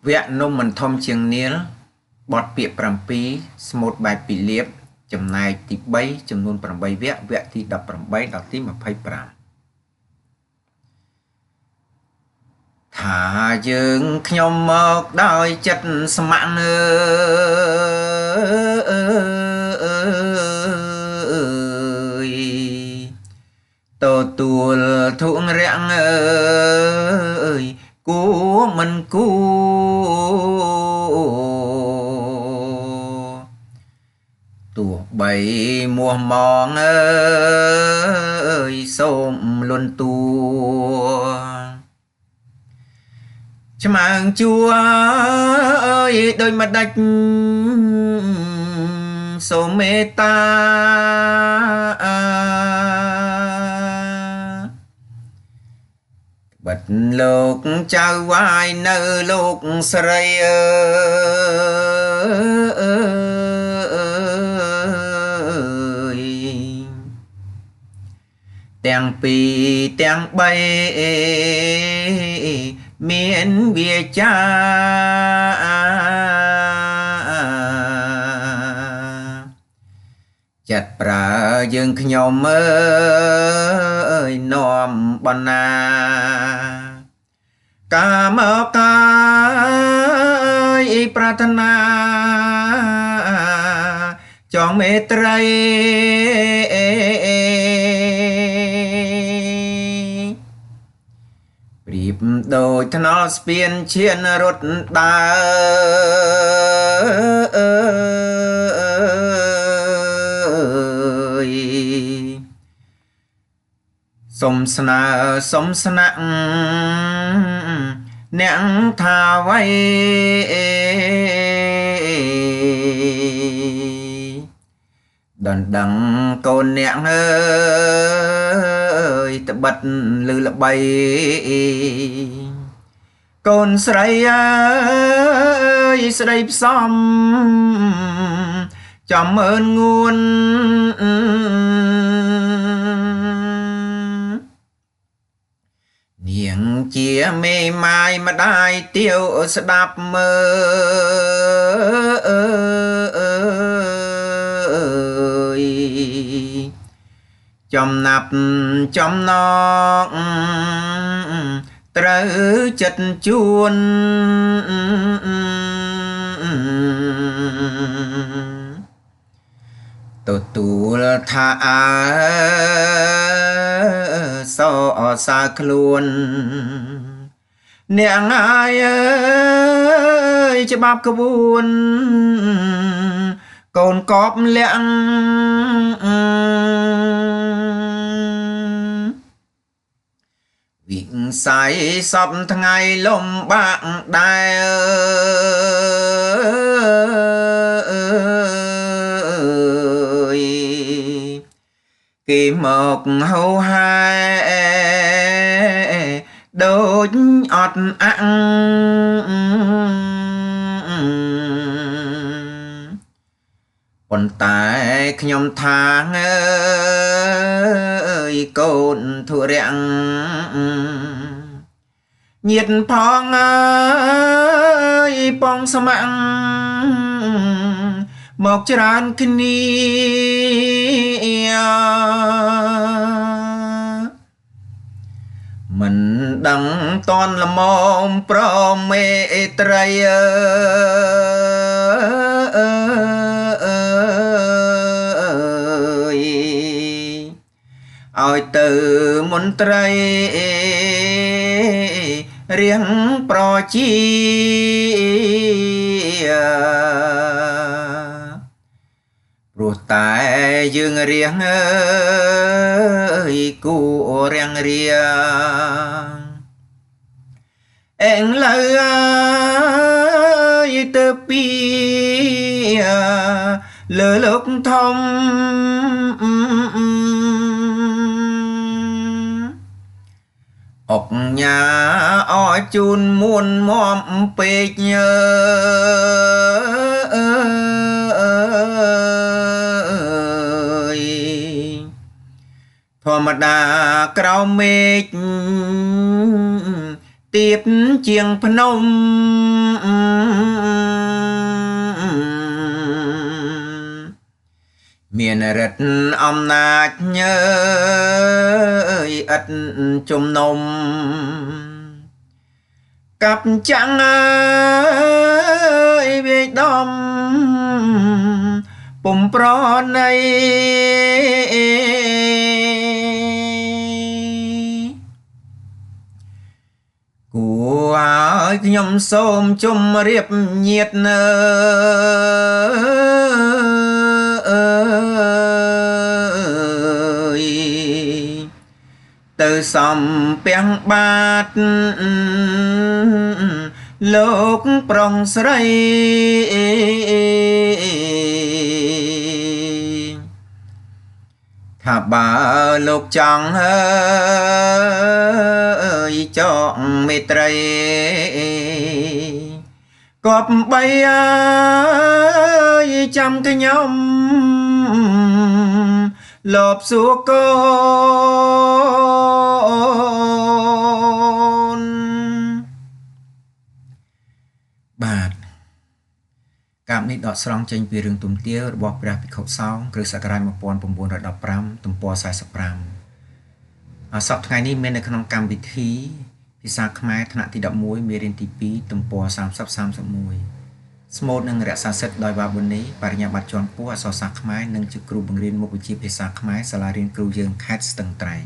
វគ្គនំមិនធំជាងនាលបទពាក្យ7ស្មូតបែបពីរលាបចំណែកទី3ចំនួន8វគ្គវគ្គទី18ដល់ទី25ថាយើងខ្ញុំមកដោយចិត្តស្ម័គ្រទទួលធុងរាំងគួមិនគួទោះបីមួមងសូមលន់តួឆ្មាងជួដោយម្ដេចសូមមេត្តាបិទលោកចៅវាយនៅលោកស្រីទាំងពីរទាំងបីមានវាចាចាត់ប្រើយើងខ្ញុំនាំបណ្ណាកាមកកាយប្រាថ្នាចងមេត្រីប្រៀបដូចថ្នល់ស្ពានឈានរត់ដើរសុំស្នើសុំស្នាក់អ្នកថាໄວដណ្ដឹងកូនអ្នកត្បិតលឺល្បីកូនស្រីស្ដីផ្សំចំមើលងួននាងជាមេម៉ាយម្ដាយទាវស្ដាប់មើចំណាប់ចំណងត្រូវចិត្តជួនទទួលថាសអសាខ្លួនអ្នកងាយច្បាប់ក្បួនកូនកបលាក់វិស័យសពថ្ងៃលំបាកដែរគេមកហៅហែដូចអត់អាំងប៉ុន្តែខ្ញុំថាកូនធុរាំងញាតផងបងស្មាំងមកច្រើនគ្នាមិនដឹងតន់ល្មមប្រមេត្រីឲ្យទៅមន្ត្រីរៀងប្រជាព្រោះតែយើងរៀងគូរៀងរៀងអេងលើទៅពីលើលោកធំអុកញ៉ាអជូនមួនមមពេកធម្មតាក្រោមមេឃ ទៀបជាងភ្នំមានរិទ្ធអំណាចញើយឥតជំនុំកាប់ចាំងអើយវាយដំពុំប្រណីគួរឲ្យខ្ញុំសូមជម្រាបញាតិនៅទៅសំពាំងបាតលោកប្រុងស្រីថាបើលោកចង់ហើយចង់មេត្រីគប្បីអើយចាំខ្ញុំលបសួរកូនបាទកាប់នេះដកស្រង់ចេញពីរឿងទុំទាវរបស់ព្រះភិក្ខុសង្ឃគ្រិស្តសករាជ1915ទំព័រ45សប្តាហ៍ថ្ងៃនេះមាននៅក្នុងកម្មវិធីភាសាខ្មែរថ្នាក់ទី11មេរៀនទី2ទំព័រ30 31ស្មូតនឹងរក្សាសិទ្ធិដោយវ៉ាប៊ុននីបរិញ្ញាបត្រជាន់ខ្ពស់អក្សរសាស្ត្រខ្មែរនិងជាគ្រូបង្រៀនមុខវិជ្ជាភាសាខ្មែរសាលារៀនគ្រូយើងខេត្តស្ទឹងត្រែង